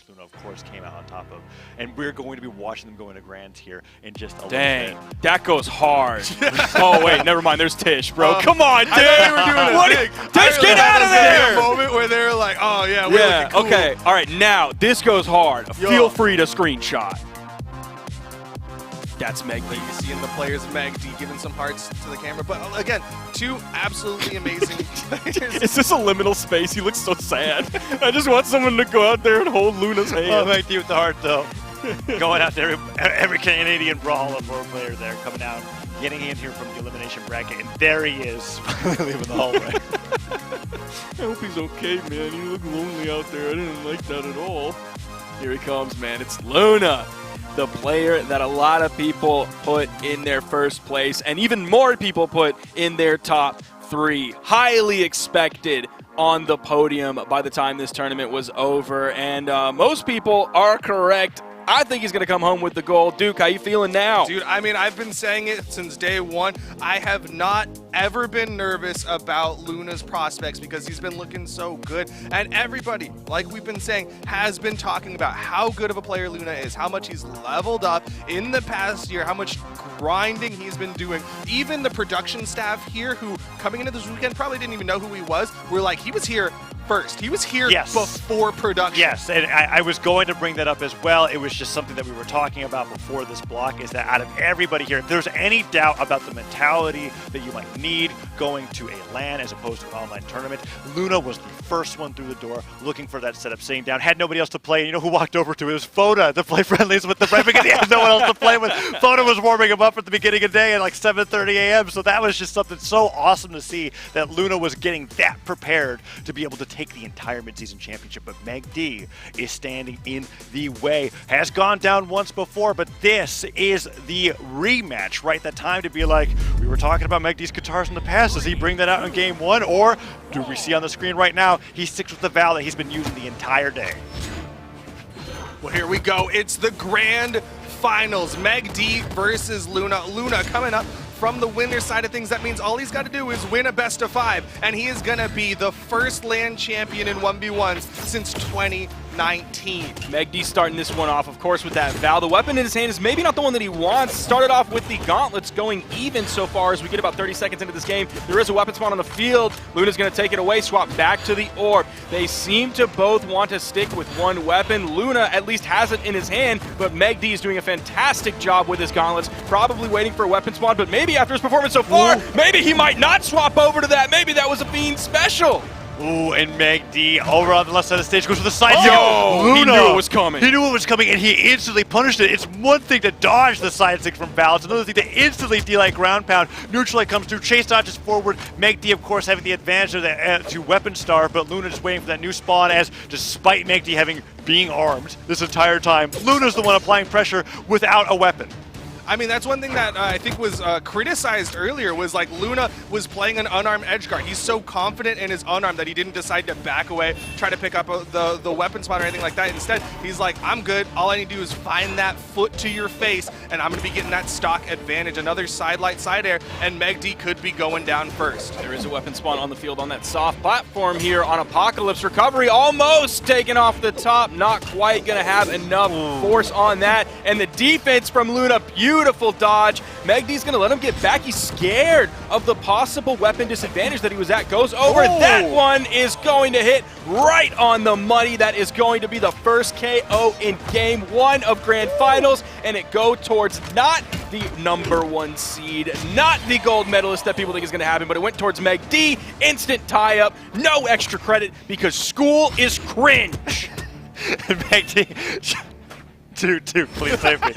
Luna, of course, came out on top of. And we're going to be watching them go into Grands here in just a little Dang, bit. that goes hard. Oh, wait, never mind. There's Tish, bro. Come on, Tish. I thought they were doing What? Tish, get out of there. A moment where they're like, oh, yeah, we're Yeah, looking cool. okay. All right, now, this goes hard. Yo. Feel free to screenshot. That's megD. You see in the players megD giving some hearts to the camera. But again, two absolutely amazing players. Is this a liminal space? He looks so sad. I just want someone to go out there and hold Luna's hand. Oh, megD with the heart, though. Going out there, every Canadian Brawlhalla pro player there coming out, getting in here from the elimination bracket, and there he is, finally leaving the hallway. I hope he's okay, man. He looked lonely out there. I didn't like that at all. Here he comes, man. It's Luna, the player that a lot of people put in their first place, and even more people put in their top 3. Highly expected on the podium by the time this tournament was over, and most people are correct. I think he's going to come home with the gold. Duke, how you feeling now? Dude, I mean, I've been saying it since day one. I have not ever been nervous about Luna's prospects because he's been looking so good. And everybody, like we've been saying, has been talking about how good of a player Luna is, how much he's leveled up in the past year, how much grinding he's been doing. Even the production staff here who, coming into this weekend, probably didn't even know who he was. We're like, he was here first. He was here before production. Yes, and I was going to bring that up as well. It was just something that we were talking about before this block, is that out of everybody here, if there's any doubt about the mentality that you might need going to a LAN as opposed to an online tournament, Luna was the first one through the door looking for that setup, sitting down, had nobody else to play. And you know who walked over to it? It was Foda to play friendlies with the right because he had no one else to play with. Foda was warming him up at the beginning of the day at like 7:30 a.m. So that was just something so awesome to see, that Luna was getting that prepared to be able to take the entire midseason championship. But megD is standing in the way. Has gone down once before, but this is the rematch, right? That time to be like, we were talking about megD's guitars in the past. Does he bring that out in game 1? Or do we see on the screen right now, he sticks with the Val that he's been using the entire day? Well, here we go. It's the grand finals. megD versus Luna. Luna coming up from the winner's side of things. That means all he's got to do is win a best of 5, and he is going to be the first LAN champion in 1v1s since 2019. megD starting this one off, of course, with that Val. The weapon in his hand is maybe not the one that he wants. Started off with the gauntlets, going even so far as we get about 30 seconds into this game. There is a weapon spawn on the field. Luna's going to take it away, swap back to the orb. They seem to both want to stick with one weapon. Luna at least has it in his hand, but megD is doing a fantastic job with his gauntlets, probably waiting for a weapon spawn, but maybe after his performance so far, maybe he might not swap over to that. Maybe that was a Fiend special. Ooh, and megD over on the left side of the stage goes for the side. Oh, he knew it was coming. He knew it was coming, and he instantly punished it. It's one thing to dodge the side stick from Val. It's another thing to instantly D-like ground pound. Neutralite comes through, chase dodges forward. megD, of course, having the advantage of the to weapon star, but Luna just waiting for that new spawn, as despite megD being armed this entire time, Luna's the one applying pressure without a weapon. I mean, that's one thing that I think was criticized earlier, was like Luna was playing an unarmed edgeguard. He's so confident in his unarmed that he didn't decide to back away, try to pick up the weapon spot or anything like that. Instead, he's like, I'm good. All I need to do is find that foot to your face, and I'm going to be getting that stock advantage. Another side light, side air, and megD could be going down first. There is a weapon spawn on the field on that soft platform here on Apocalypse. Recovery almost taken off the top. Not quite going to have enough force on that. And the defense from Luna, beautiful dodge. megD's going to let him get back. He's scared of the possible weapon disadvantage that he was at. Goes over. That one is going to hit right on the money. That is going to be the first KO in game 1 of Grand Finals, and it go towards not the #1 seed, not the gold medalist that people think is going to happen, but it went towards megD. Instant tie-up. No extra credit because school is cringe. megD... Dude, please save me.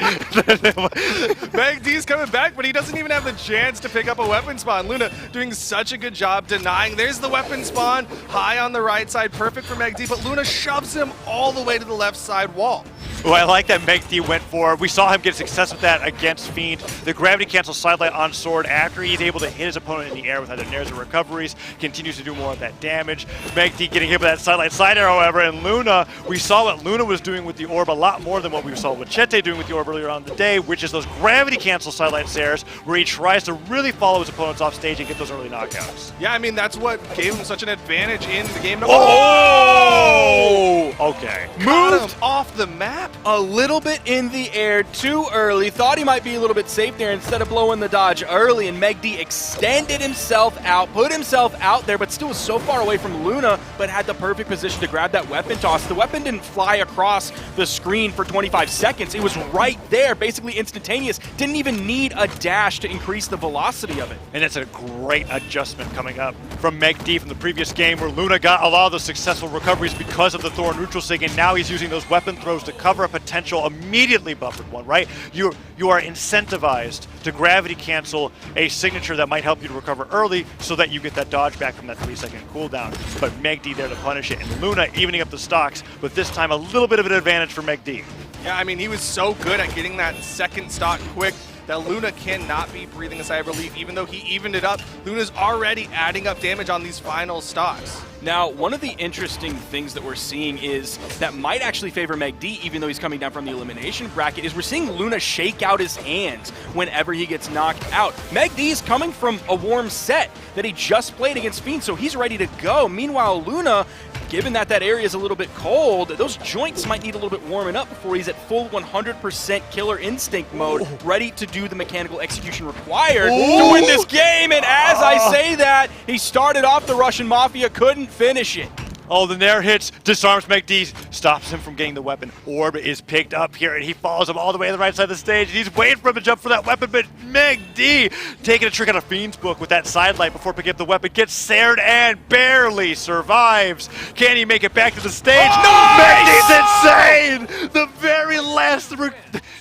megD's coming back, but he doesn't even have the chance to pick up a weapon spawn. Luna doing such a good job denying. There's the weapon spawn, high on the right side, perfect for megD, but Luna shoves him all the way to the left side wall. Well, I like that megD went for. We saw him get success with that against Fiend. The gravity cancel sidelight on Sword after he's able to hit his opponent in the air with either nairs or recoveries, continues to do more of that damage. megD getting hit with that sidelight side arrow, however, and Luna, we saw what Luna was doing with the orb a lot more than what we saw with Chete doing with the orb earlier on in the day, which is those gravity cancel sidelight stairs where he tries to really follow his opponents off stage and get those early knockouts. Yeah, I mean, that's what gave him such an advantage in the game. Oh! Okay. Moved him off the map. a little bit in the air too early. Thought he might be a little bit safe there instead of blowing the dodge early, and megD extended himself out, put himself out there, but still was so far away from Luna, but had the perfect position to grab that weapon toss. The weapon didn't fly across the screen for 25 seconds. It was right there, basically instantaneous. Didn't even need a dash to increase the velocity of it. And it's a great adjustment coming up from megD from the previous game where Luna got a lot of those successful recoveries because of the Thor neutral sig, and now he's using those weapon throws to cover a potential immediately buffered one, right? You are incentivized to gravity cancel a signature that might help you to recover early so that you get that dodge back from that 3-second cooldown. But megD there to punish it, and Luna evening up the stocks, but this time a little bit of an advantage for megD. Yeah, I mean, he was so good at getting that second stock quick that Luna cannot be breathing a sigh of relief. Even though he evened it up, Luna's already adding up damage on these final stocks. Now, one of the interesting things that we're seeing is that might actually favor megD, even though he's coming down from the elimination bracket, is we're seeing Luna shake out his hands whenever he gets knocked out. megD's coming from a warm set that he just played against Fiend, so he's ready to go. Meanwhile, Luna, given that that area is a little bit cold, those joints might need a little bit warming up before he's at full 100% killer instinct mode, ready to do the mechanical execution required to win this game. And as I say that, he started off the Russian Mafia, couldn't finish it. Oh, the nair hits, disarms megD, stops him from getting the weapon. Orb is picked up here, and he follows him all the way to the right side of the stage, and he's waiting for him to jump for that weapon, but megD, taking a trick out of Fiend's book with that sidelight before picking up the weapon, gets snared and barely survives. Can he make it back to the stage? Oh, megD's insane! The very last...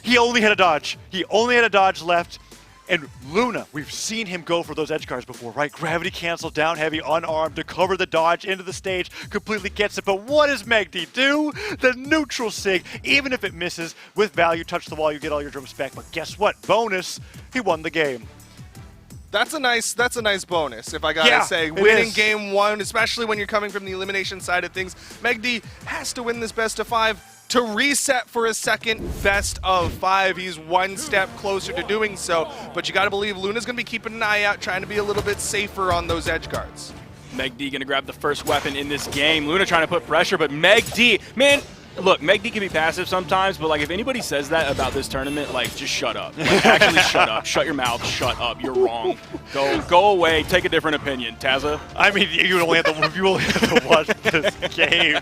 He only had a dodge. He only had a dodge left. And Luna, we've seen him go for those edge guards before, right? Gravity cancel, down heavy, unarmed, to cover the dodge into the stage, completely gets it. But what does megD do? The neutral sig, even if it misses, with value, touch the wall, you get all your drums back. But guess what? Bonus, he won the game. That's a nice bonus, if I gotta say. Winning game one, especially when you're coming from the elimination side of things. megD has to win this best of 5 to reset for a second best of 5. He's one step closer to doing so, but you gotta believe Luna's gonna be keeping an eye out, trying to be a little bit safer on those edge guards. megD gonna grab the first weapon in this game. Luna trying to put pressure, but megD, man, look, megD can be passive sometimes, but like if anybody says that about this tournament, like just shut up. Like, actually shut up. Shut your mouth. Shut up. You're wrong. Go away. Take a different opinion. Tazza? I mean, you only have to watch this game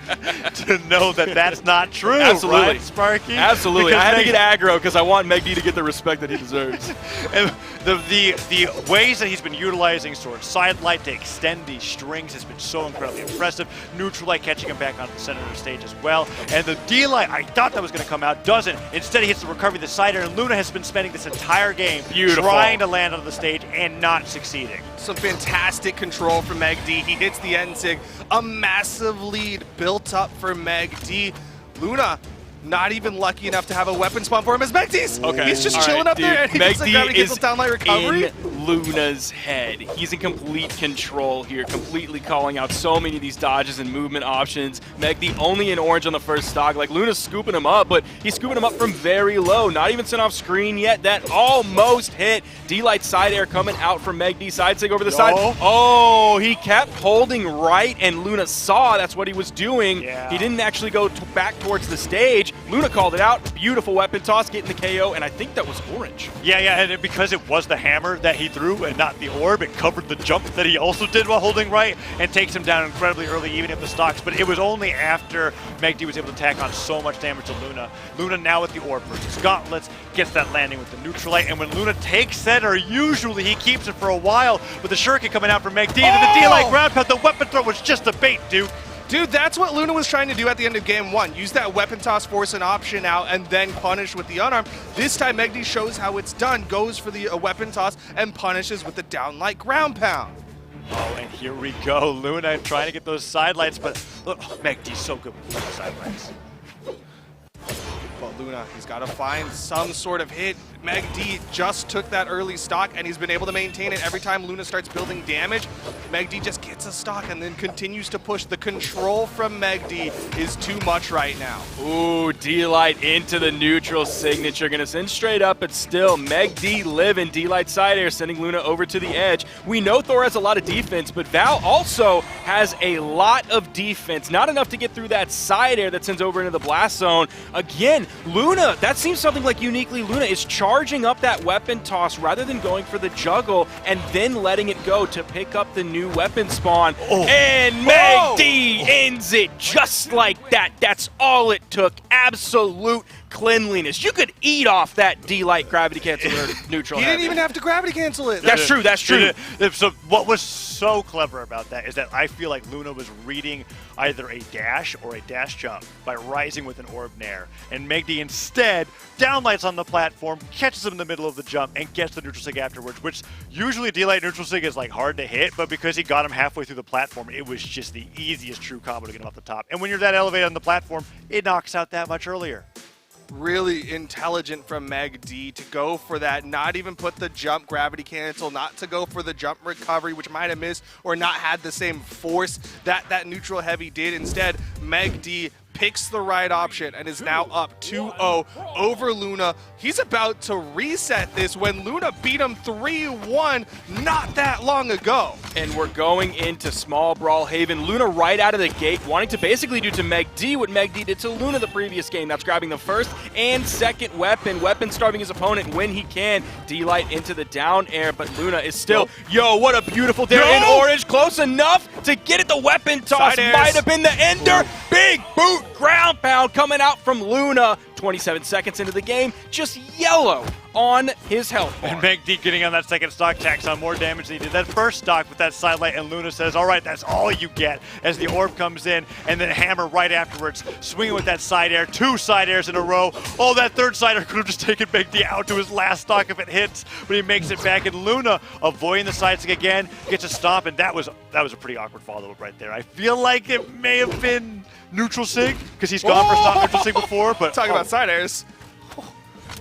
to know that that's not true. Absolutely. Right, Sparky? Absolutely. I had to get aggro because I want megD to get the respect that he deserves. And the ways that he's been utilizing Sword Sidelight to extend these strings has been so incredibly impressive. Neutral Light catching him back on the center of the stage as well. And the D-Light, I thought that was going to come out, doesn't. Instead, he hits the recovery, the side air, and Luna has been spending this entire game trying to land on the stage and not succeeding. Some fantastic control from megD. He hits the end sig. A massive lead built up for megD. Luna, not even lucky enough to have a weapon spawn for him as megD's. Okay. He's just chilling up there, and he gets a downlight recovery. In Luna's head. He's in complete control here, completely calling out so many of these dodges and movement options. megD only in orange on the first stock. Like, Luna's scooping him up, but he's scooping him up from very low. Not even sent off screen yet. That almost hit. D-Light side air coming out from megD. Side sig over the side. Oh, he kept holding right, and Luna saw that's what he was doing. Yeah. He didn't actually go back towards the stage. Luna called it out. Beautiful weapon toss, getting the KO, and I think that was orange. Yeah, and because it was the hammer that he threw and not the orb, it covered the jump that he also did while holding right and takes him down incredibly early, even at the stocks. But it was only after megD was able to tack on so much damage to Luna. Luna now with the orb versus gauntlets, gets that landing with the neutral light, and when Luna takes center, usually he keeps it for a while, with the shuriken coming out from megD, and the D-Light ground pound, the weapon throw was just a bait, Duke. Dude, that's what Luna was trying to do at the end of game one. Use that weapon toss, force an option out, and then punish with the unarmed. This time, megD shows how it's done, goes for the weapon toss, and punishes with the downlight ground pound. Oh, and here we go. Luna trying to get those sidelights, but look, megD's so good with those sidelights. Luna. He's got to find some sort of hit. megD just took that early stock, and he's been able to maintain it every time Luna starts building damage. megD just gets a stock and then continues to push. The control from megD is too much right now. Ooh, D-Light into the neutral signature. Gonna send straight up, but still, megD living. D-Light side air, sending Luna over to the edge. We know Thor has a lot of defense, but Val also has a lot of defense. Not enough to get through that side air that sends over into the blast zone. Again, Luna, that seems something like uniquely Luna, is charging up that weapon toss rather than going for the juggle and then letting it go to pick up the new weapon spawn. And megD ends it just like that. That's all it took. Absolute cleanliness. You could eat off that D-Light gravity cancel or neutral. He didn't even have to gravity cancel it. That's true, that's true. So what was so clever about that is that I feel like Luna was reading either a dash or a dash jump by rising with an orb nair. And megD instead downlights on the platform, catches him in the middle of the jump, and gets the neutral sig afterwards, which usually D-Light neutral sig is like hard to hit, but because he got him halfway through the platform, it was just the easiest true combo to get him off the top. And when you're that elevated on the platform, it knocks out that much earlier. Really intelligent from megD to go for that, not even put the jump gravity cancel, not to go for the jump recovery, which might have missed or not had the same force that neutral heavy did. Instead, megD picks the right option and is now up 2-0 over Luna. He's about to reset this when Luna beat him 3-1 not that long ago. And we're going into small Brawlhalla. Luna right out of the gate wanting to basically do to megD what megD did to Luna the previous game. That's grabbing the first and second weapon. Weapon starving his opponent when he can. D-Light into the down air, but Luna is still, yo, what a beautiful dare in orange. Close enough to get it. The weapon toss might have been the ender. Big boot. Ground pound coming out from Luna. 27 seconds into the game, just yellow on his health bar. And megD getting on that second stock, tacks on more damage than he did that first stock with that sidelight, and Luna says, all right, that's all you get, as the orb comes in, and then Hammer right afterwards, swinging with that side air, 2 side airs in a row. Oh, that third side air could have just taken megD out to his last stock if it hits, but he makes it back, and Luna avoiding the side stick again, gets a stomp, and that was a pretty awkward follow-up right there. I feel like it may have been neutral sig, because he's gone for stop neutral sig before, but talking about side airs.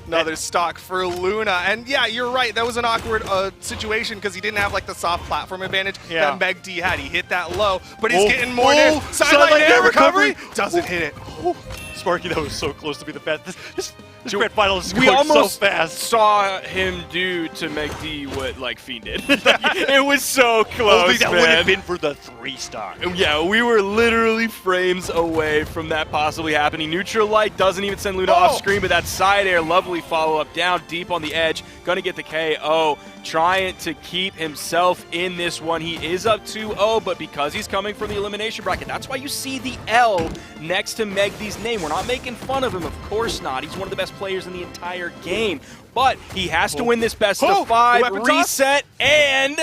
Another stock for Luna. And yeah, you're right. That was an awkward situation because he didn't have like the soft platform advantage that megD had. He hit that low, but he's getting more there. Sideline air recovery. Doesn't hit it. Sparky, that was so close to be the best. This grand final is going so fast. Saw him do to megD what like Fiend did. It was so close, Only that man. would have been for the 3 stock. Yeah, we were literally frames away from that possibly happening. Neutral light doesn't even send Luna off screen, but that side air, lovely follow-up down deep on the edge. Gonna get the KO. Trying to keep himself in this one. He is up 2-0, but because he's coming from the elimination bracket, that's why you see the L next to megD's name. We're not making fun of him, of course not. He's one of the best players in the entire game, but he has to win this best of 5, reset, and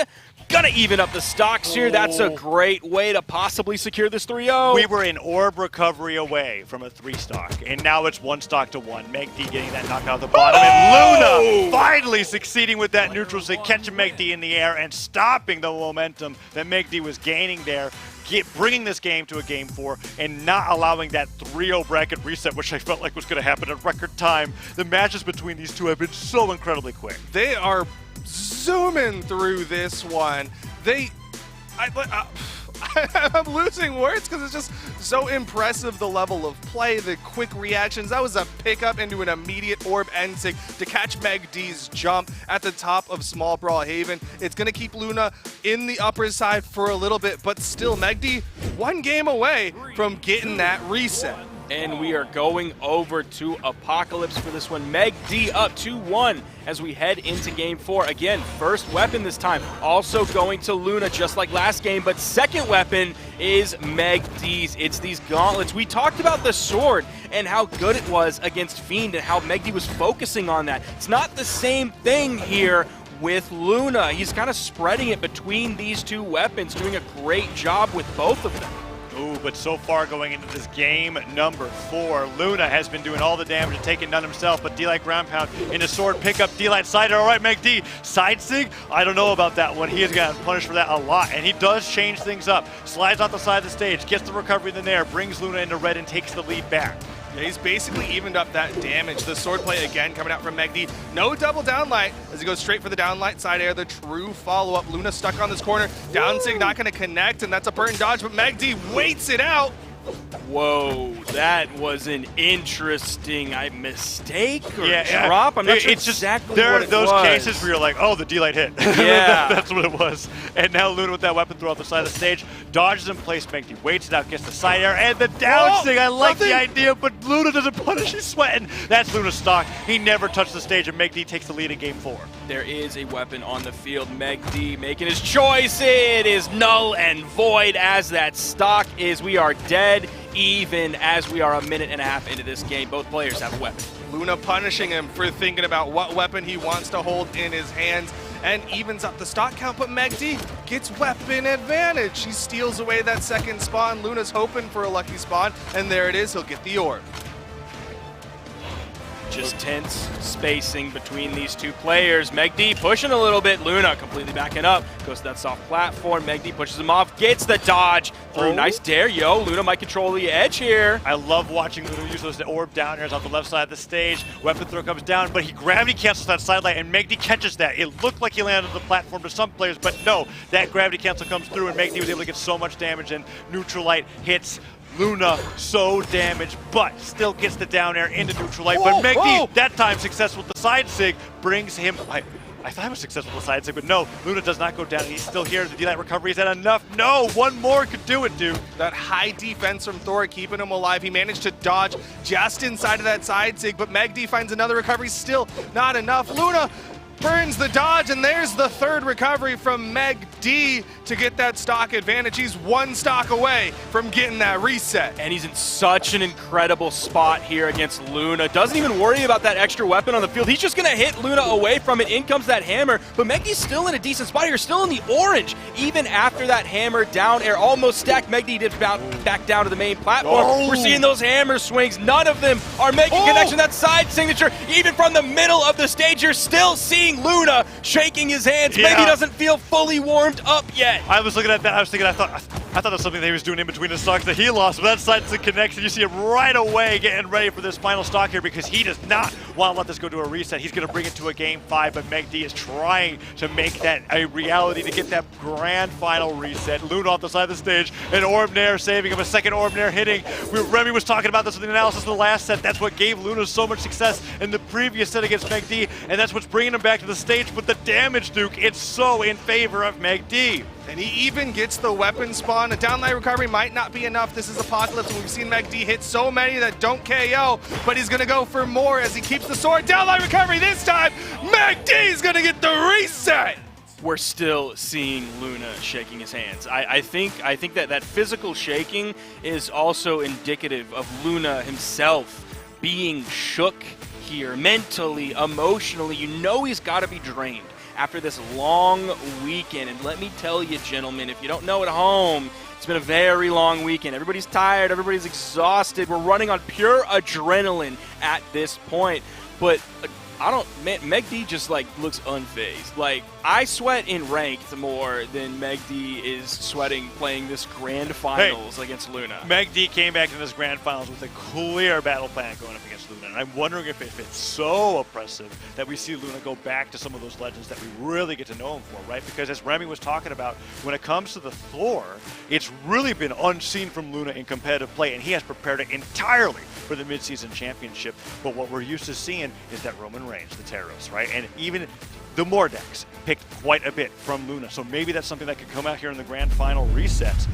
gonna even up the stocks here. That's a great way to possibly secure this 3-0. We were an orb recovery away from a 3 stock, and now it's 1 stock to 1. megD getting that knockout at the bottom, and Luna finally succeeding with that neutral sig, catching megD in the air and stopping the momentum that megD was gaining there. Bringing this game to a game 4 and not allowing that 3-0 bracket reset, which I felt like was going to happen in record time. The matches between these two have been so incredibly quick. They are zooming through this one. I'm losing words because it's just so impressive, the level of play, the quick reactions. That was a pickup into an immediate orb end sig to catch megD's jump at the top of small Brawlhalla. It's going to keep Luna in the upper side for a little bit, but still megD 1 game away from getting that reset. And we are going over to Apocalypse for this one. megD up 2-1 as we head into game 4. Again, first weapon this time, also going to Luna just like last game, but second weapon is megD's. It's these gauntlets. We talked about the sword and how good it was against Fiend and how megD was focusing on that. It's not the same thing here with Luna. He's kind of spreading it between these 2 weapons, doing a great job with both of them. Ooh, but so far going into this game number 4, Luna has been doing all the damage and taking none himself, but D-Light ground pound into sword pickup, D-Light side air. All right, megD, side sig? I don't know about that one. He is going to punish for that a lot, and he does change things up. Slides off the side of the stage, gets the recovery in the air, brings Luna into red and takes the lead back. Yeah, he's basically evened up that damage. The sword play again coming out from megD. No double downlight as he goes straight for the downlight side air. The true follow-up. Luna stuck on this corner. Down sig not going to connect, and that's a burn dodge, but megD waits it out. Whoa, that was an interesting mistake or drop. I'm not sure exactly there what are those it was. cases where you're like, oh, the D-light hit. Yeah. That's what it was. And now Luna with that weapon throw off the side of the stage, dodges in place, megD waits it out, gets the side air, and the down sig. I like the idea, but Luna doesn't punish. He's sweating. That's Luna's stock. He never touched the stage, and megD takes the lead in game 4. There is a weapon on the field. megD making his choice. It is null and void as that stock is. We are dead even as we are a minute and a half into this game. Both players have a weapon. Luna punishing him for thinking about what weapon he wants to hold in his hands and evens up the stock count, but megD gets weapon advantage. He steals away that second spawn. Luna's hoping for a lucky spawn, and there it is. He'll get the orb. Just tense spacing between these two players. megD pushing a little bit. Luna completely backing up. Goes to that soft platform. megD pushes him off. Gets the dodge through. Nice dare, yo. Luna might control the edge here. I love watching Luna use those orb down airs on the left side of the stage. Weapon throw comes down, but he gravity cancels that sidelight, and megD catches that. It looked like he landed on the platform to some players, but no. That gravity cancel comes through, and megD was able to get so much damage, and neutral light hits Luna so damaged, but still gets the down air into neutral light. But megD, that time successful with the side sig, brings him. I thought he was successful with the side sig, but no, Luna does not go down. He's still here. The D-light recovery, is that enough? No, one more could do it, dude. That high defense from Thor keeping him alive. He managed to dodge just inside of that side sig, but megD finds another recovery. Still not enough. Luna burns the dodge, and there's the third recovery from megD to get that stock advantage. He's one stock away from getting that reset. And he's in such an incredible spot here against Luna. Doesn't even worry about that extra weapon on the field. He's just going to hit Luna away from it. In comes that hammer, but megD's still in a decent spot here, still in the orange. Even after that hammer down air almost stacked, megD dips back down to the main platform. We're seeing those hammer swings. None of them are making connection. That side signature, even from the middle of the stage, you're still seeing Luna shaking his hands. Yeah. megD doesn't feel fully warmed up yet. I was looking at that. I was thinking, I thought that was something that he was doing in between the stocks that he lost. But that side's the connection. You see him right away getting ready for this final stock here because he does not want to let this go to a reset. He's going to bring it to a game 5, but megD is trying to make that a reality to get that grand final reset. Luna off the side of the stage, an orb nair saving him, a second orb nair hitting. Remy was talking about this in the analysis of the last set. That's what gave Luna so much success in the previous set against megD, and that's what's bringing him back to the stage with the damage, Duke. It's so in favor of megD. And he even gets the weapon spawn. A downlight recovery might not be enough. This is Apocalypse, and we've seen megD hit so many that don't KO, but he's gonna go for more as he keeps the sword. Downlight recovery this time. megD's gonna get the reset. We're still seeing Luna shaking his hands. I think that physical shaking is also indicative of Luna himself being shook here, mentally, emotionally. You know he's got to be drained after this long weekend. And let me tell you, gentlemen, if you don't know at home, it's been a very long weekend. Everybody's tired. Everybody's exhausted. We're running on pure adrenaline at this point. But megD just looks unfazed. I sweat in ranked more than megD is sweating playing this grand finals against Luna. megD came back in this grand finals with a clear battle plan going up against Luna, and I'm wondering if it's so oppressive that we see Luna go back to some of those legends that we really get to know him for, right? Because as Remy was talking about, when it comes to the Thor, it's really been unseen from Luna in competitive play, and he has prepared it entirely for the midseason championship. But what we're used to seeing is that Roman Reigns, the Terros, right? And even the Mordex picked quite a bit from Luna. So maybe that's something that could come out here in the grand final resets.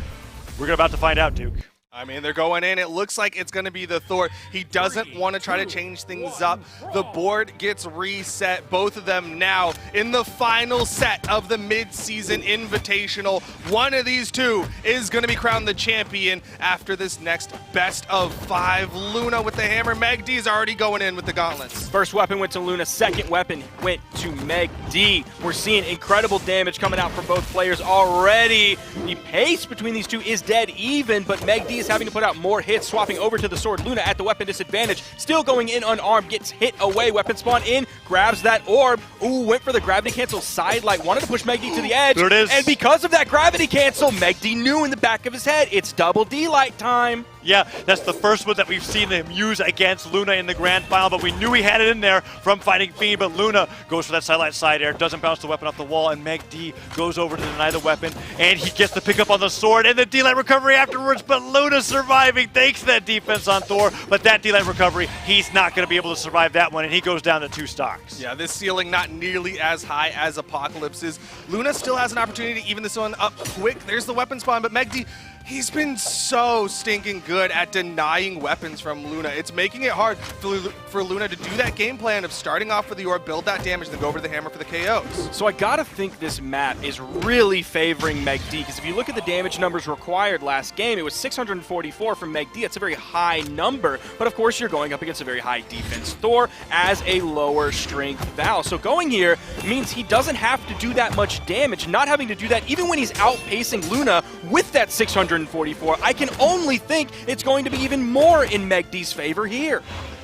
We're about to find out, Duke. I mean, they're going in. It looks like it's going to be the Thor. He doesn't want to try to change things up. The board gets reset. Both of them now in the final set of the mid-season invitational. One of these two is going to be crowned the champion after this next best of 5. Luna with the hammer. megD's already going in with the gauntlets. First weapon went to Luna. Second weapon went to megD. We're seeing incredible damage coming out from both players already. The pace between these two is dead even, but megD is having to put out more hits, swapping over to the sword. Luna at the weapon disadvantage, still going in unarmed, gets hit away, weapon spawn in, grabs that orb. Ooh, went for the gravity cancel side light, wanted to push megD to the edge. There it is. And because of that gravity cancel, megD knew in the back of his head, it's double D-light time. Yeah, that's the first one that we've seen him use against Luna in the grand final, but we knew he had it in there from fighting Fiend, but Luna goes for that sidelight side air, doesn't bounce the weapon off the wall, and megD goes over to deny the weapon, and he gets the pickup on the sword, and the D-Light recovery afterwards, but Luna surviving thanks to that defense on Thor, but that D-Light recovery, he's not going to be able to survive that one, and he goes down to 2 stocks. Yeah, this ceiling not nearly as high as Apocalypse's. Luna still has an opportunity to even this one up quick. There's the weapon spawn, but megD, he's been so stinking good at denying weapons from Luna. It's making it hard for Luna to do that game plan of starting off with the orb, build that damage, then go over to the hammer for the KOs. So I gotta think this map is really favoring megD, because if you look at the damage numbers required last game, it was 644 from megD. It's a very high number, but of course you're going up against a very high defense Thor as a lower strength Val. So going here means he doesn't have to do that much damage, not having to do that even when he's outpacing Luna with that 644. I can only think it's going to be even more in megD's favor here.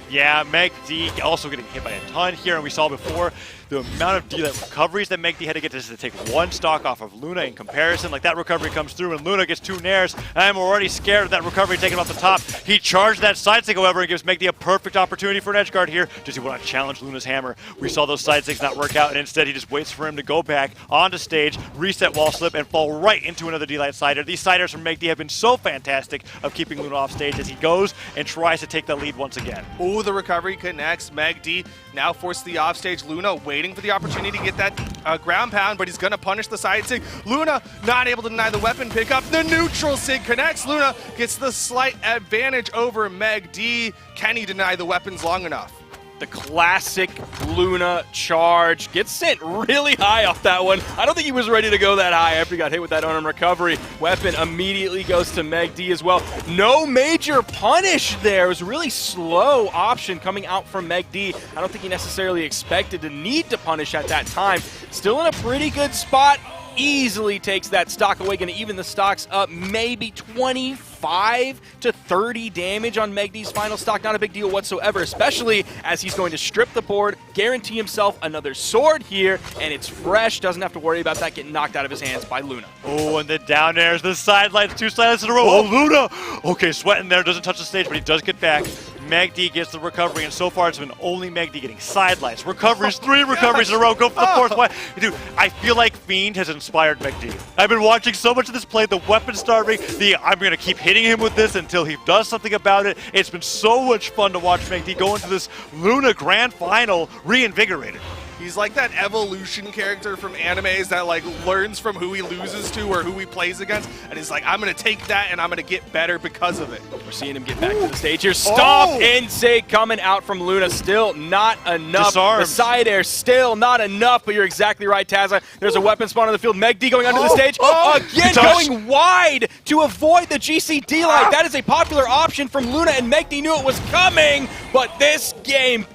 Yeah, megD also getting hit by a ton here, and we saw before the amount of D-Light recoveries that megD had to get just to take 1 stock off of Luna in comparison. Like, that recovery comes through and Luna gets 2 nairs, and I'm already scared of that recovery taking him off the top. He charged that side stick, however, and gives megD a perfect opportunity for an edge guard here. Does he want to challenge Luna's hammer? We saw those side sticks not work out, and instead he just waits for him to go back onto stage, reset wall slip, and fall right into another D-Light sider. These siders from megD have been so fantastic of keeping Luna off stage as he goes and tries to take the lead once again. Oh, the recovery connects. megD now forced the offstage. Luna waiting for the opportunity to get that ground pound, but he's going to punish the side sig. Luna not able to deny the weapon pickup. The neutral sig connects. Luna gets the slight advantage over megD. Can he deny the weapons long enough? The classic Luna charge gets sent really high off that one. I don't think he was ready to go that high after he got hit with that unarmed recovery. Weapon immediately goes to megD as well. No major punish there. It was a really slow option coming out from megD. I don't think he necessarily expected to need to punish at that time. Still in a pretty good spot. Easily takes that stock away, going to even the stocks up maybe 25 to 30 damage on megD's final stock. Not a big deal whatsoever, especially as he's going to strip the board, guarantee himself another sword here, and it's fresh. Doesn't have to worry about that getting knocked out of his hands by Luna. Oh, and the down airs, the sidelines, 2 sidelines in a row. Oh, Luna! Okay, sweating there, doesn't touch the stage, but he does get back. megD gets the recovery, and so far it's been only megD getting sidelights. Recoveries, 3 recoveries in a row, go for the 4th one. Dude, I feel like Fiend has inspired megD. I've been watching so much of this play, the weapon starving, I'm going to keep hitting him with this until he does something about it. It's been so much fun to watch megD go into this Luna Grand Final reinvigorated. He's like that evolution character from animes that like learns from who he loses to or who he plays against, and he's like, I'm going to take that and I'm going to get better because of it. We're seeing him get back to the stage here. Stomp insane coming out from Luna. Still not enough. Disarmed. The side air still not enough, but you're exactly right, Tazza. There's a weapon spawn on the field. megD going under the stage. Again, going wide to avoid the GC D-Light. That is a popular option from Luna, and megD knew it was coming, but this game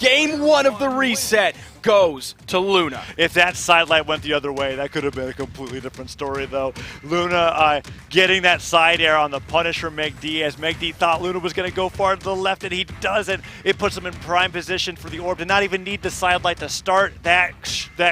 1 of the reset, goes to Luna. If that sidelight went the other way, that could have been a completely different story, though. Luna getting that side air on the punish from megD, as megD thought Luna was going to go far to the left, and he doesn't. It puts him in prime position for the orb to not even need the sidelight to start that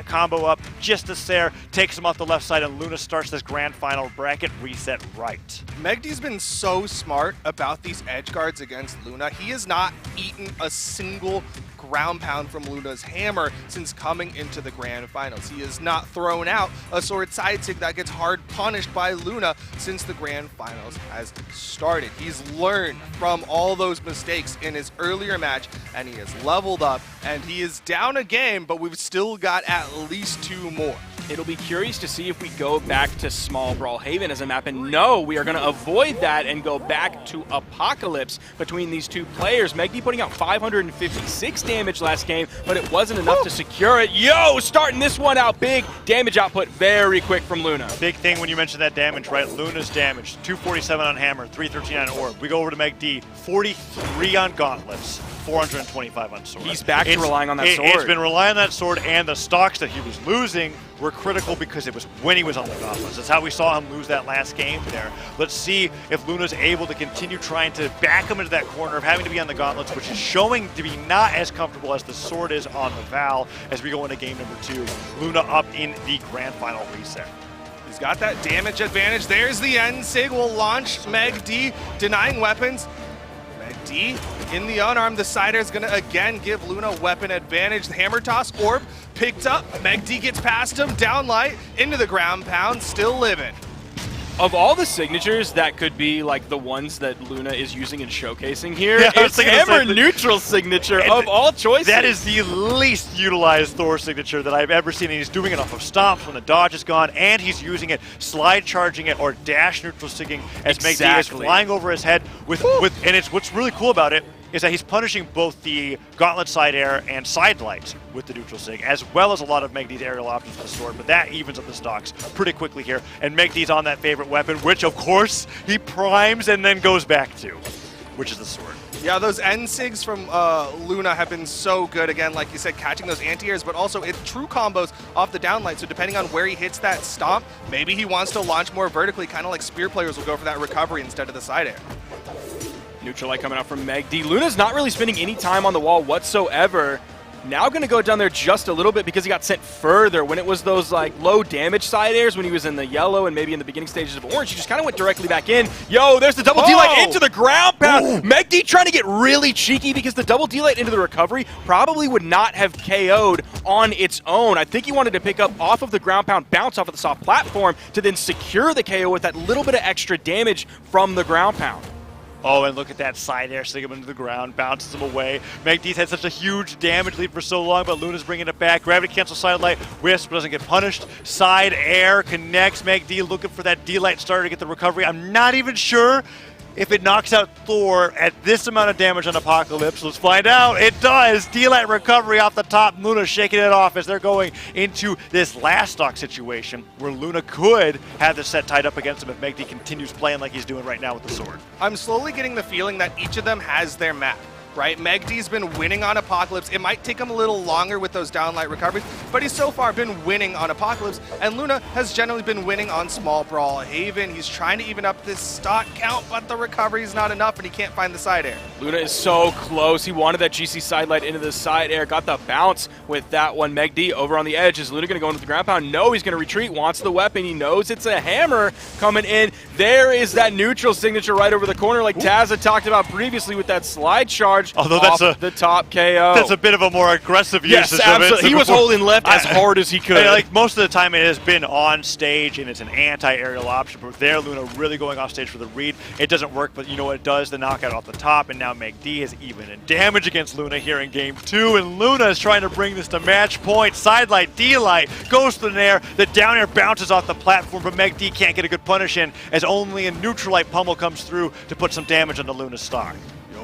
combo up. Just a Sair takes him off the left side, and Luna starts this grand final bracket reset right. megD's been so smart about these edge guards against Luna. He has not eaten a single ground pound from Luna's hammer since coming into the grand finals. He has not thrown out a sword side sig that gets hard punished by Luna since the grand finals has started. He's learned from all those mistakes in his earlier match, and he has leveled up, and he is down a game, but we've still got at least 2 more. It'll be curious to see if we go back to small Brawlhalla as a map, and no, we are going to avoid that and go back to Apocalypse between these 2 players. megD putting out 556 damage last game, but it wasn't enough to secure it. Yo, starting this one out big. Damage output very quick from Luna. Big thing when you mention that damage, right? Luna's damage, 247 on hammer, 313 on orb. We go over to megD, 43 on gauntlets, 425 on sword. He's back to relying on that sword. It's been relying on that sword, and the stocks that he was losing were critical because it was when he was on the gauntlets. That's how we saw him lose that last game there. Let's see if Luna's able to continue trying to back him into that corner of having to be on the gauntlets, which is showing to be not as comfortable as the sword is on the Val as we go into game number 2. Luna up in the grand final reset. He's got that damage advantage. There's the end sig. Will launch megD, denying weapons. megD in the unarmed. The side air is going to again give Luna weapon advantage. The hammer toss orb picked up. megD gets past him, down light, into the ground pound, still living. Of all the signatures that could be like the ones that Luna is using and showcasing here, Yeah, it's hammer neutral signature of all choices. That is the least utilized Thor signature that I've ever seen, and he's doing it off of stomps when the dodge is gone, and he's using it, slide charging it, or dash neutral sigging as megD is flying over his head with and it's what's really cool about it is that he's punishing both the gauntlet side air and side lights with the neutral sig, as well as a lot of megD's aerial options with the sword, but that evens up the stocks pretty quickly here, and megD's on that favorite weapon, which of course he primes and then goes back to, which is the sword. Yeah, those N-Sigs from Luna have been so good, again, like you said, catching those anti-airs, but also it's true combos off the downlight, so depending on where he hits that stomp, maybe he wants to launch more vertically, kind of like Spear players will go for that recovery instead of the side air. Neutral light coming out from megD. Luna's not really spending any time on the wall whatsoever. Now going to go down there just a little bit because he got sent further. When it was those like low damage side airs, when he was in the yellow and maybe in the beginning stages of orange, he just kind of went directly back in. Yo, there's the double D-light into the ground pound. megD trying to get really cheeky because the double D-light into the recovery probably would not have KO'd on its own. I think he wanted to pick up off of the ground pound, bounce off of the soft platform to then secure the KO with that little bit of extra damage from the ground pound. Oh, and look at that side air, sling him into the ground, bounces him away. megD's had such a huge damage lead for so long, but Luna's bringing it back. Gravity cancel side light, Wisp doesn't get punished. Side air connects, megD looking for that D-light starter to get the recovery. I'm not even sure if it knocks out Thor at this amount of damage on Apocalypse. Let's find out. It does. D-light recovery off the top. Luna shaking it off as they're going into this last stock situation where Luna could have the set tied up against him if megD continues playing like he's doing right now with the sword. I'm slowly getting the feeling that each of them has their map. Right, megD's been winning on Apocalypse. It might take him a little longer with those downlight recoveries, but he's so far been winning on Apocalypse, and Luna has generally been winning on small Brawlhalla. He's trying to even up this stock count, but the recovery is not enough, and he can't find the side air. Luna is so close. He wanted that GC side light into the side air, got the bounce with that one. megD over on the edge. Is Luna going to go into the ground pound? No, he's going to retreat, wants the weapon. He knows it's a hammer coming in. There is that neutral signature right over the corner like Taz had talked about previously with that slide charge. Although that's the top KO. That's a bit of a more aggressive yes, usage absolutely. of it. He was holding left as hard as he could. Like most of the time it has been on stage and it's an anti-aerial option, but there Luna really going off stage for the read. It doesn't work, but you know what it does? The knockout off the top, and now megD is even in damage against Luna here in game 2, and Luna is trying to bring this to match point. Side light, D-light, goes to the nair. The down air bounces off the platform, but megD can't get a good punish in as only a neutral light pummel comes through to put some damage on the Luna's stock.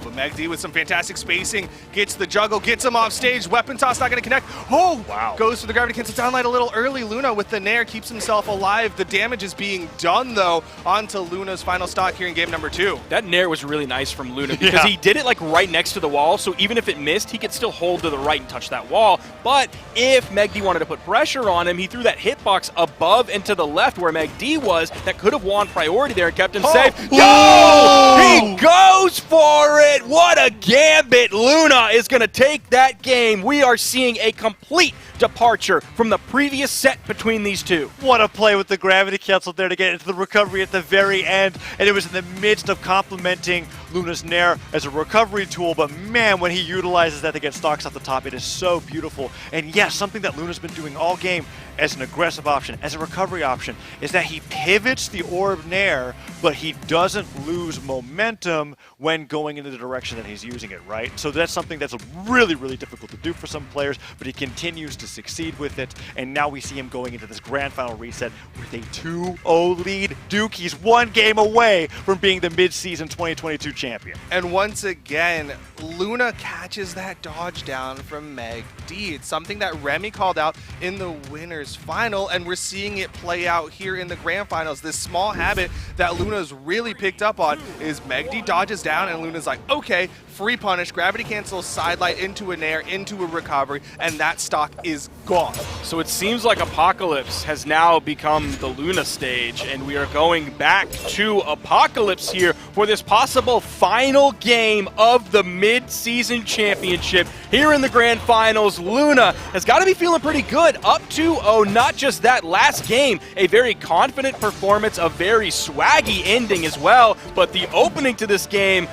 But megD with some fantastic spacing, gets the juggle, gets him off stage. Weapon toss not going to connect. Oh, wow. Goes for the gravity cancel downlight a little early. Luna with the nair keeps himself alive. The damage is being done, though, onto Luna's final stock here in game number 2. That nair was really nice from Luna because he did it like right next to the wall, so even if it missed, he could still hold to the right and touch that wall. But if megD wanted to put pressure on him, he threw that hitbox above and to the left where megD was. That could have won priority there and kept him safe. Yo! He goes for it! What a gambit! Luna is going to take that game. We are seeing a complete departure from the previous set between these two. What a play with the gravity cancel there to get into the recovery at the very end, and it was in the midst of complementing Luna's nair as a recovery tool, but man, when he utilizes that to get stocks off the top, it is so beautiful. And yes, something that Luna's been doing all game as an aggressive option, as a recovery option, is that he pivots the orb nair, but he doesn't lose momentum when going into the direction that he's using it, right? So that's something that's really, really difficult to do for some players, but he continues to succeed with it, and now we see him going into this grand final reset with a 2-0 lead. Duke, he's one game away from being the mid-season 2022 champion. And once again, Luna catches that dodge down from megD. It's something that Remy called out in the winners final, and we're seeing it play out here in the grand finals. This small habit that Luna's really picked up on is megD dodges down and Luna's like, okay, free punish, gravity cancel, side light into a nair, into a recovery, and that stock is gone. So it seems like Apocalypse has now become the Luna stage, and we are going back to Apocalypse here for this possible final game of the mid-season championship. Here in the grand finals, Luna has got to be feeling pretty good. Up 2-0, not just that last game, a very confident performance, a very swaggy ending as well, but the opening to this game,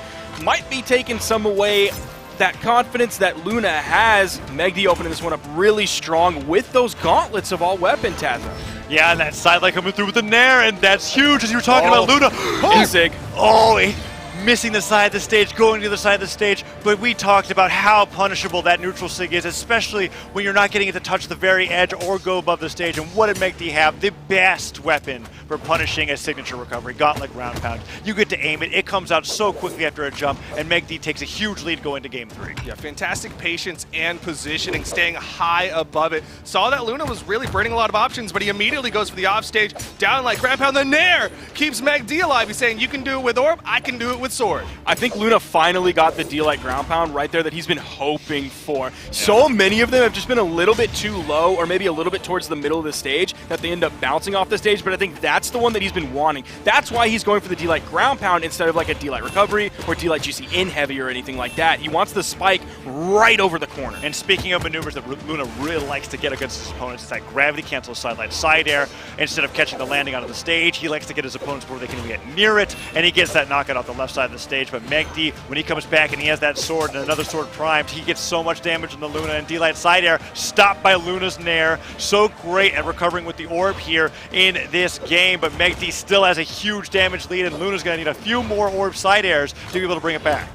might be taking some away that confidence that Luna has. megD opening this one up really strong with those gauntlets of all weapon, Tazza. Yeah, and that sidelight coming through with the Nair, and that's huge as you were talking about Luna. Zig. Missing the side of the stage, going to the side of the stage, but we talked about how punishable that neutral sig is, especially when you're not getting it to touch the very edge or go above the stage. And what did megD have? The best weapon for punishing a signature recovery, Gauntlet Ground Pound. You get to aim it, it comes out so quickly after a jump, and megD takes a huge lead going to game 3. Yeah, fantastic patience and positioning, staying high above it. Saw that Luna was really burning a lot of options, but he immediately goes for the offstage, down like Ground Pound. The Nair keeps megD alive. He's saying, you can do it with Orb, I can do it with Sword. I think Luna finally got the D-Light Ground Pound right there that he's been hoping for. So many of them have just been a little bit too low or maybe a little bit towards the middle of the stage that they end up bouncing off the stage, but I think that's the one that he's been wanting. That's why he's going for the D-Light Ground Pound instead of like a D-Light Recovery or D-Light GC in heavy or anything like that. He wants the spike right over the corner. And speaking of maneuvers that Luna really likes to get against his opponents, it's that gravity cancel sidelight side air. Instead of catching the landing onto the stage, he likes to get his opponents where they can get near it, and he gets that knockout off the left side of the stage. But megD, when he comes back and he has that sword and another sword primed, he gets so much damage on the Luna, and D-Light side air stopped by Luna's Nair. So great at recovering with the orb here in this game, but megD still has a huge damage lead, and Luna's going to need a few more orb side airs to be able to bring it back.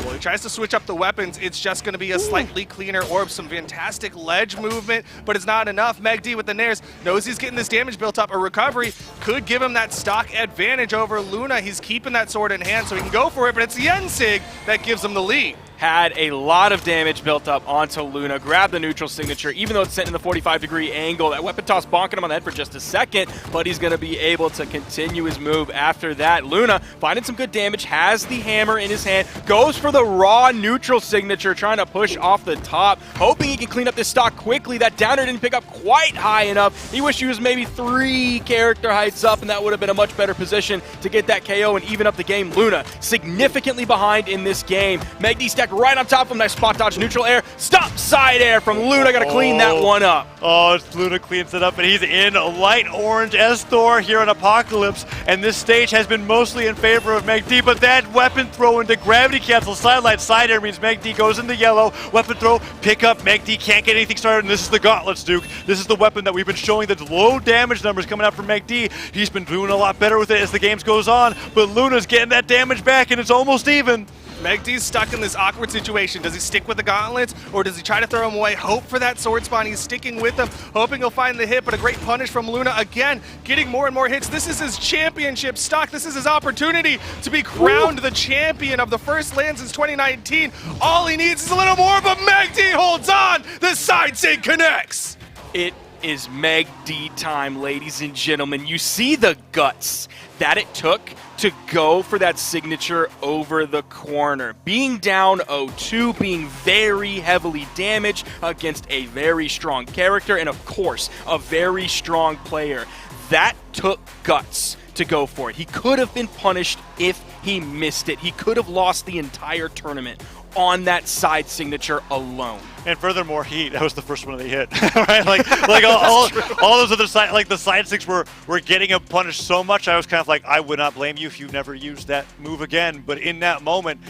Well, he tries to switch up the weapons. It's just going to be a slightly cleaner orb. Some fantastic ledge movement, but it's not enough. megD with the Nairs knows he's getting this damage built up. A recovery could give him that stock advantage over Luna. He's keeping that sword in hand so he can go for it, but it's the N-Sig that gives him the lead. Had a lot of damage built up onto Luna, grabbed the neutral signature, even though it's sent in the 45-degree angle. That weapon toss bonking him on the head for just a second, but he's going to be able to continue his move after that. Luna finding some good damage, has the hammer in his hand, goes for the raw neutral signature, trying to push off the top, hoping he can clean up this stock quickly. That downer didn't pick up quite high enough. He wished he was maybe 3 character heights up, and that would have been a much better position to get that KO and even up the game. Luna significantly behind in this game. megD stacked right on top of him. Nice spot dodge, neutral air, stop side air from Luna. Got to clean that one up. Luna cleans it up, and he's in light orange as Thor here in Apocalypse, and this stage has been mostly in favor of megD, but that weapon throw into gravity cancel sidelight side air means megD goes into yellow. Weapon throw, pick up, megD can't get anything started, and this is the gauntlets, Duke. This is the weapon that we've been showing the low damage numbers coming out from megD. He's been doing a lot better with it as the games goes on, but Luna's getting that damage back, and it's almost even. megD's stuck in this awkward situation. Does he stick with the gauntlets, or does he try to throw him away? Hope for that sword spawn. He's sticking with them, hoping he'll find the hit, but a great punish from Luna. Again, getting more and more hits. This is his championship stock. This is his opportunity to be crowned the champion of the first land since 2019. All he needs is a little more, but megD holds on. The side sig connects. It is megD time, ladies and gentlemen. You see the guts that it took to go for that signature over the corner. Being down 0-2, being very heavily damaged against a very strong character, and of course, a very strong player. That took guts to go for it. He could have been punished if he missed it. He could have lost the entire tournament on that side signature alone. And furthermore, that was the first one they hit, right? Like all those other side, like the side six were getting him punished so much. I was kind of like, I would not blame you if you never used that move again. But in that moment,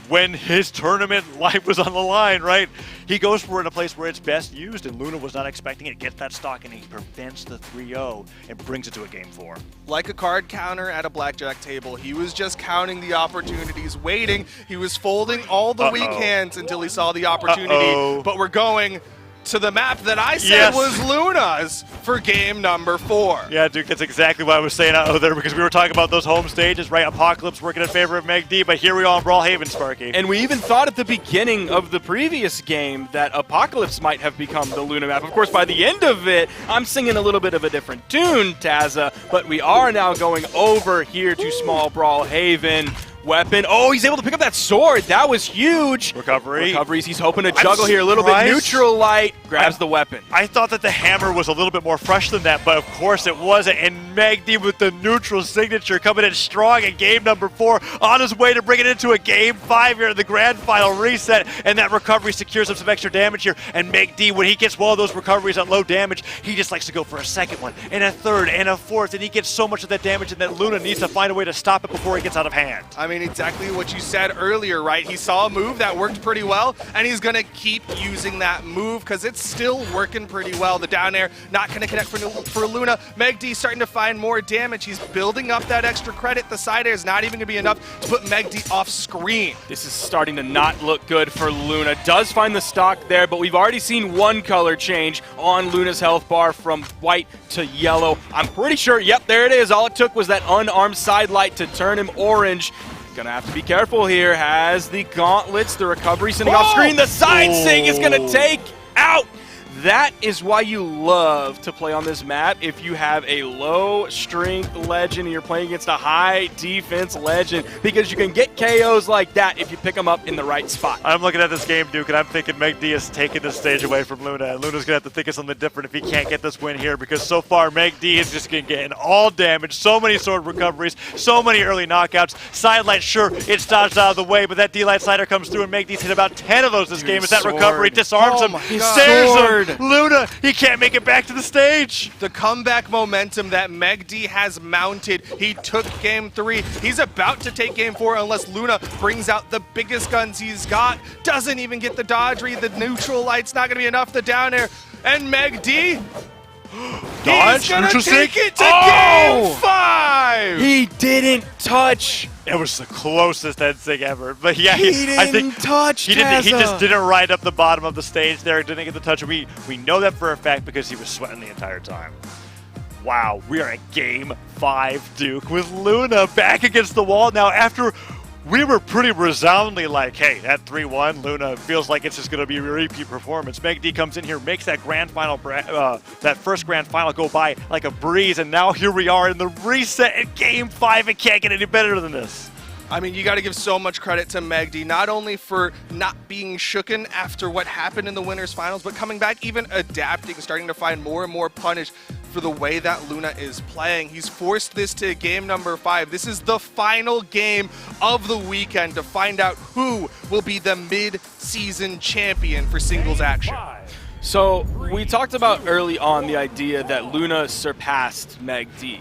when his tournament life was on the line, right, he goes for it in a place where it's best used, and Luna was not expecting it. Gets that stock, and he prevents the 3-0 and brings it to a game 4. Like a card counter at a blackjack table, he was just counting the opportunities, waiting. He was folding all the weak hands until he saw the opportunity. But we're going to the map that I said was Luna's for game number 4. Yeah, Duke, that's exactly what I was saying out there, because we were talking about those home stages, right? Apocalypse working in favor of megD, but here we are in Brawlhaven, Sparky. And we even thought at the beginning of the previous game that Apocalypse might have become the Luna map. Of course, by the end of it, I'm singing a little bit of a different tune, Tazza, but we are now going over here to small Brawlhaven. Weapon. Oh, he's able to pick up that sword. That was huge. Recoveries. He's hoping to juggle here a little bit. Neutral light. Grabs the weapon. I thought that the hammer was a little bit more fresh than that, but of course it wasn't. And megD with the neutral signature coming in strong in game number 4, on his way to bring it into a game 5 here in the grand final reset. And that recovery secures him some extra damage here. And megD, when he gets one of those recoveries on low damage, he just likes to go for a second one, and a third, and a fourth, and he gets so much of that damage, and that Luna needs to find a way to stop it before it gets out of hand. I mean, mean, exactly what you said earlier, right? He saw a move that worked pretty well, and he's going to keep using that move because it's still working pretty well. The down air not going to connect for Luna. megD starting to find more damage. He's building up that extra credit. The side air is not even going to be enough to put megD off screen. This is starting to not look good for Luna. Does find the stock there, but we've already seen one color change on Luna's health bar from white to yellow. I'm pretty sure, yep, there it is. All it took was that unarmed side light to turn him orange. Gonna have to be careful here. Has the gauntlets, the recovery sending off screen. The side sing is gonna take out. That is why you love to play on this map. If you have a low strength legend and you're playing against a high defense legend, because you can get KOs like that if you pick them up in the right spot. I'm looking at this game, Duke, and I'm thinking megD is taking the stage away from Luna, and Luna's gonna have to think of something different if he can't get this win here, because so far megD is just gonna get in all damage, so many sword recoveries, so many early knockouts. Sidelight, sure, it's dodged out of the way, but that D-Light slider comes through, and megD's hit about 10 of those this game as that recovery disarms him, stares him. Luna, he can't make it back to the stage. The comeback momentum that megD has mounted. He took game 3. He's about to take game 4 unless Luna brings out the biggest guns he's got. Doesn't even get the dodge read. The neutral light's not going to be enough. The down air. And megD, dodge, he's gonna neutral take stick. it to game 5. He didn't touch. It was the closest end thing ever. But yeah, I think he just didn't ride up the bottom of the stage there, didn't get the touch. We know that for a fact because he was sweating the entire time. Wow, we are at game 5, Duke, with Luna back against the wall now after we were pretty resoundingly like, hey, that 3-1, Luna feels like it's just going to be a repeat performance. megD comes in here, makes that grand final, that first grand final go by like a breeze, and now here we are in the reset at game 5. It can't get any better than this. I mean, you got to give so much credit to megD, not only for not being shooken after what happened in the winners finals, but coming back, even adapting, starting to find more and more punish for the way that Luna is playing. He's forced this to game number 5. This is the final game of the weekend to find out who will be the mid-season champion for singles action. So we talked about early on the idea that Luna surpassed megD.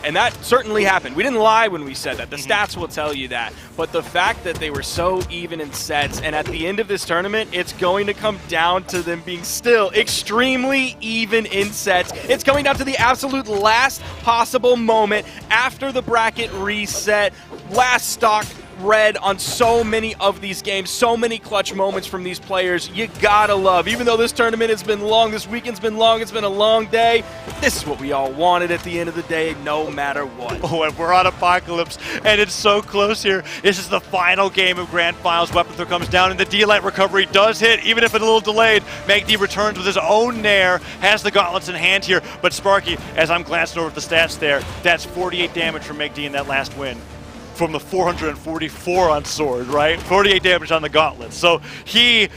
And that certainly happened. We didn't lie when we said that. The stats will tell you that. But the fact that they were so even in sets, and at the end of this tournament, it's going to come down to them being still extremely even in sets. It's coming down to the absolute last possible moment after the bracket reset. Last stock red on so many of these games, so many clutch moments from these players. You gotta love, even though this tournament has been long, this weekend's been long, it's been a long day, this is what we all wanted at the end of the day, no matter what. Oh, and we're on Apocalypse, and it's so close here. This is the final game of Grand Finals. Weapon throw comes down, and the D-Light recovery does hit, even if it's a little delayed. megD returns with his own Nair, has the gauntlets in hand here, but Sparky, as I'm glancing over at the stats there, that's 48 damage from megD in that last win. From the 444 on sword, right? 48 damage on the gauntlet. So he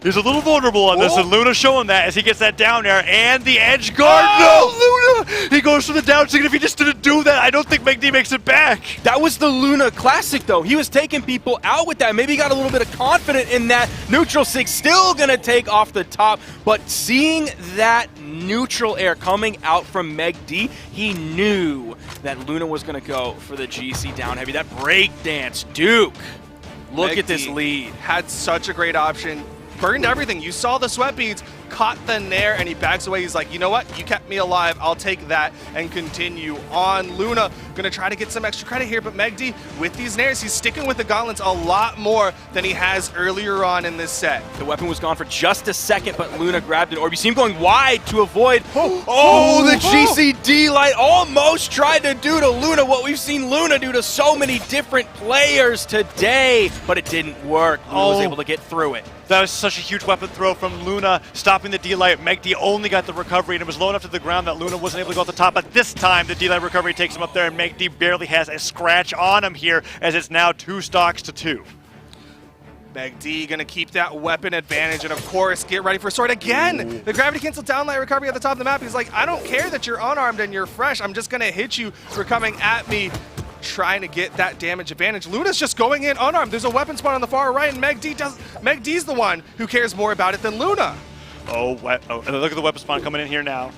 is a little vulnerable on this, and Luna showing that as he gets that down there, and the edge guard. No, Luna! He goes for the down stick, and if he just didn't do that, I don't think megD makes it back. That was the Luna Classic, though. He was taking people out with that. Maybe he got a little bit of confidence in that. Neutral six still gonna take off the top, but seeing that neutral air coming out from megD, he knew that Luna was gonna go for the GC down heavy. That break dance, Duke. Look megD at this lead. Had such a great option. Burned everything. You saw the sweat beads, caught the Nair, and he backs away. He's like, you know what? You kept me alive. I'll take that and continue on. Luna gonna try to get some extra credit here, but megD, with these Nairs, he's sticking with the gauntlets a lot more than he has earlier on in this set. The weapon was gone for just a second, but Luna grabbed an orb. You see him going wide to avoid. The GCD light almost tried to do to Luna what we've seen Luna do to so many different players today, but it didn't work. Luna was able to get through it. That was such a huge weapon throw from Luna, stopping the D-Light. megD only got the recovery, and it was low enough to the ground that Luna wasn't able to go at the top. But this time, the D-Light recovery takes him up there, and megD barely has a scratch on him here, as it's now 2 stocks to 2. megD gonna keep that weapon advantage, and of course, get ready for sword again. The gravity cancel downlight recovery at the top of the map. He's like, I don't care that you're unarmed and you're fresh. I'm just gonna hit you for coming at me, trying to get that damage advantage. Luna's just going in unarmed. There's a weapon spawn on the far right, and megD's the one who cares more about it than Luna. And look at the weapon spawn coming in here now.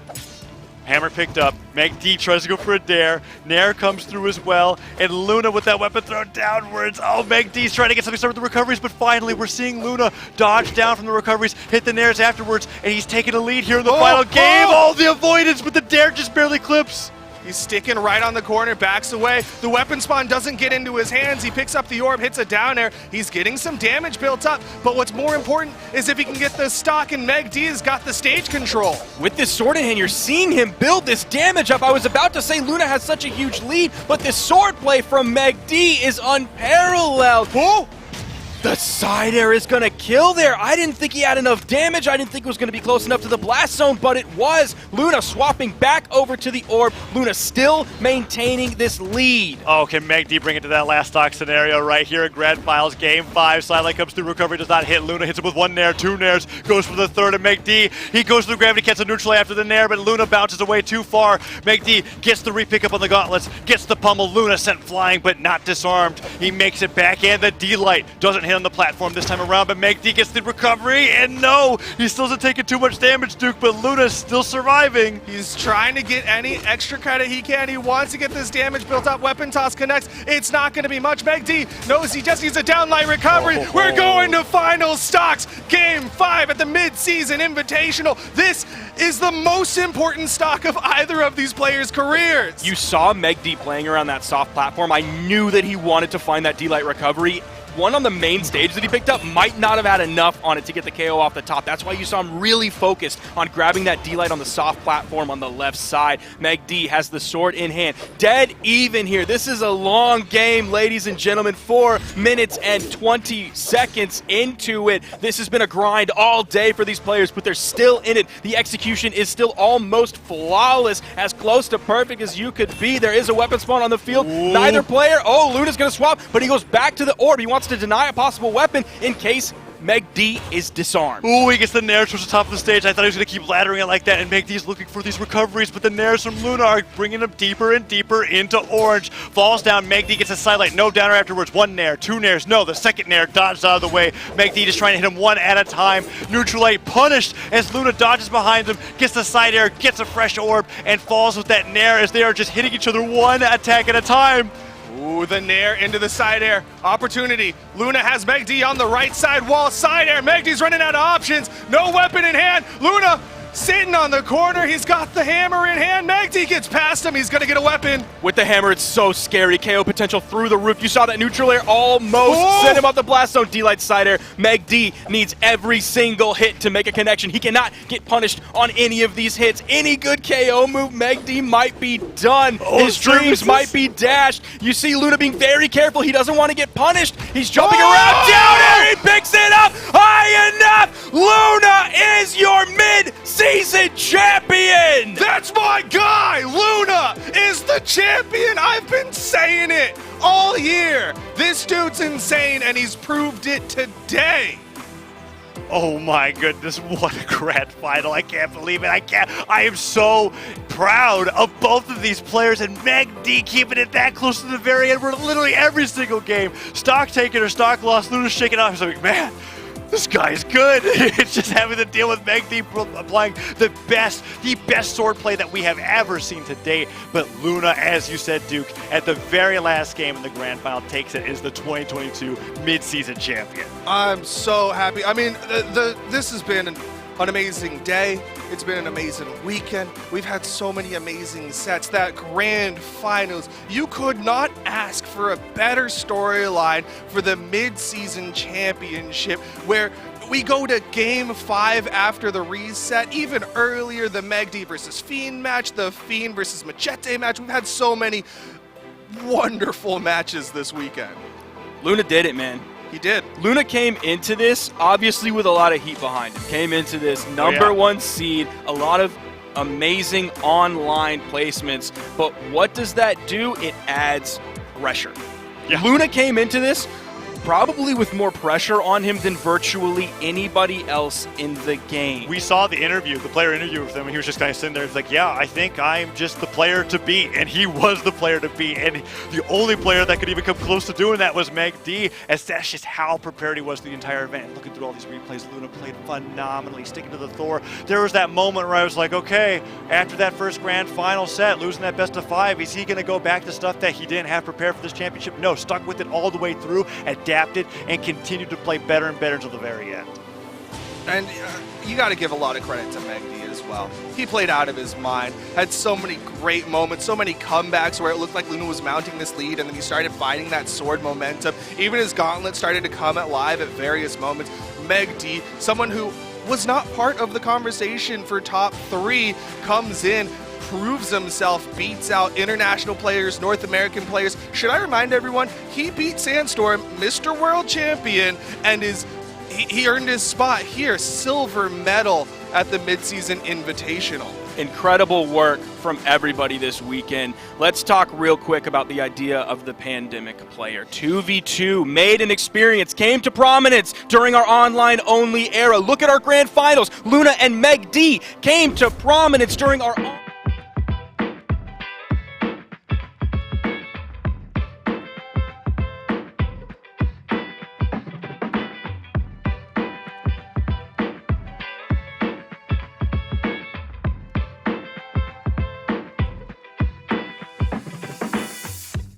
Hammer picked up. megD tries to go for a dare. Nair comes through as well. And Luna with that weapon thrown downwards. Oh, megD's trying to get something started with the recoveries, but finally we're seeing Luna dodge down from the recoveries, hit the Nairs afterwards, and he's taking a lead here in the final game. Oh, the avoidance, but the dare just barely clips. He's sticking right on the corner, backs away. The weapon spawn doesn't get into his hands. He picks up the orb, hits a down air. He's getting some damage built up. But what's more important is if he can get the stock, and megD has got the stage control. With this sword in hand, you're seeing him build this damage up. I was about to say Luna has such a huge lead, but this sword play from megD is unparalleled. Oh! The side air is going to kill there. I didn't think he had enough damage. I didn't think it was going to be close enough to the blast zone, but it was. Luna swapping back over to the orb. Luna still maintaining this lead. Oh, can megD bring it to that last stock scenario right here in Grand Finals Game 5? Sidelight comes through, recovery does not hit. Luna hits him with one Nair, two Nairs, goes for the third, and megD, he goes through gravity, gets a neutral after the Nair, but Luna bounces away too far. megD gets the re-pick up on the gauntlets, gets the pummel. Luna sent flying, but not disarmed. He makes it back, and the D-Light doesn't hit on the platform this time around, but megD gets the recovery, and no, he still isn't taking too much damage, Duke, but Luna's still surviving. He's trying to get any extra credit he can. He wants to get this damage built up. Weapon toss connects. It's not going to be much. megD knows he just needs a downlight recovery. We're going to final stocks. Game 5 at the Midseason Invitational. This is the most important stock of either of these players' careers. You saw megD playing around that soft platform. I knew that he wanted to find that D-Light recovery. One on the main stage that he picked up might not have had enough on it to get the KO off the top. That's why you saw him really focused on grabbing that D-Light on the soft platform on the left side. megD has the sword in hand. Dead even here. This is a long game, ladies and gentlemen. 4 minutes and 20 seconds into it. This has been a grind all day for these players, but they're still in it. The execution is still almost flawless, as close to perfect as you could be. There is a weapon spawn on the field. Ooh. Neither player. Oh, Luna's going to swap, but he goes back to the orb. He wants to deny a possible weapon in case megD is disarmed. Ooh, he gets the Nairs towards the top of the stage. I thought he was going to keep laddering it like that, and megD's looking for these recoveries, but the Nairs from Luna are bringing him deeper and deeper into orange. Falls down, megD gets a sidelight, no downer afterwards. One Nair, two Nairs, no, the second Nair dodged out of the way. megD just trying to hit him one at a time. Neutral light punished as Luna dodges behind him, gets the side air, gets a fresh orb, and falls with that Nair as they are just hitting each other one attack at a time. Ooh, the Nair into the side air. Opportunity. Luna has megD on the right side wall. Side air. megD's running out of options. No weapon in hand. Luna sitting on the corner. He's got the hammer in hand. megD gets past him. He's going to get a weapon. With the hammer, it's so scary. KO potential through the roof. You saw that neutral air almost sent him off the blast zone. D-Light side air. megD needs every single hit to make a connection. He cannot get punished on any of these hits. Any good KO move, megD might be done. His dreams might be dashed. You see Luna being very careful. He doesn't want to get punished. He's jumping around. Down air. He picks it up. High enough. Luna is your mid-season champion. That's my guy. Luna is the champion. I've been saying it all year. This dude's insane, and he's proved it today. Oh my goodness, what a grand final. I can't believe it. I am so proud of both of these players, and megD keeping it that close to the very end. We're literally every single game. Stock taken or stock lost, Luna's shaking off. He's like, man, this guy is good. It's just having to deal with megD applying the best sword play that we have ever seen to date. But Luna, as you said, Duke, at the very last game in the grand final, takes it as the 2022 Midseason champion. I'm so happy. I mean, this has been an amazing day. It's been an amazing weekend. We've had so many amazing sets. That grand finals, you could not ask for a better storyline for the Midseason championship, where we go to game 5 after the reset. Even earlier, the megD versus Fiend match, the Fiend versus Machete match. We've had so many wonderful matches this weekend. Luna did it, man. He did. Luna came into this, obviously, with a lot of heat behind him. Came into this number 1 seed, a lot of amazing online placements. But what does that do? It adds pressure. Yeah. Luna came into this probably with more pressure on him than virtually anybody else in the game. We saw the interview, the player interview with him, and he was just kind of sitting there. He's like, yeah, I think I'm just the player to beat. And he was the player to beat. And the only player that could even come close to doing that was megD, as that's just how prepared he was the entire event. And looking through all these replays, Luna played phenomenally, sticking to the Thor. There was that moment where I was like, okay, after that first grand final set, losing that best of 5, is he going to go back to stuff that he didn't have prepared for this championship? No, stuck with it all the way through, adapted, and continued to play better and better until the very end. And you got to give a lot of credit to megD as well. He played out of his mind, had so many great moments, so many comebacks where it looked like Luna was mounting this lead, and then he started finding that sword momentum. Even his gauntlet started to come at live at various moments. megD, someone who was not part of the conversation for top 3, comes in, proves himself, beats out international players, North American players. Should I remind everyone, he beat Sandstorm, Mr. World Champion, and he earned his spot here, silver medal at the Midseason Invitational. Incredible work from everybody this weekend. Let's talk real quick about the idea of the pandemic player. 2v2 made an experience, came to prominence during our online-only era. Look at our grand finals. Luna and megD came to prominence during our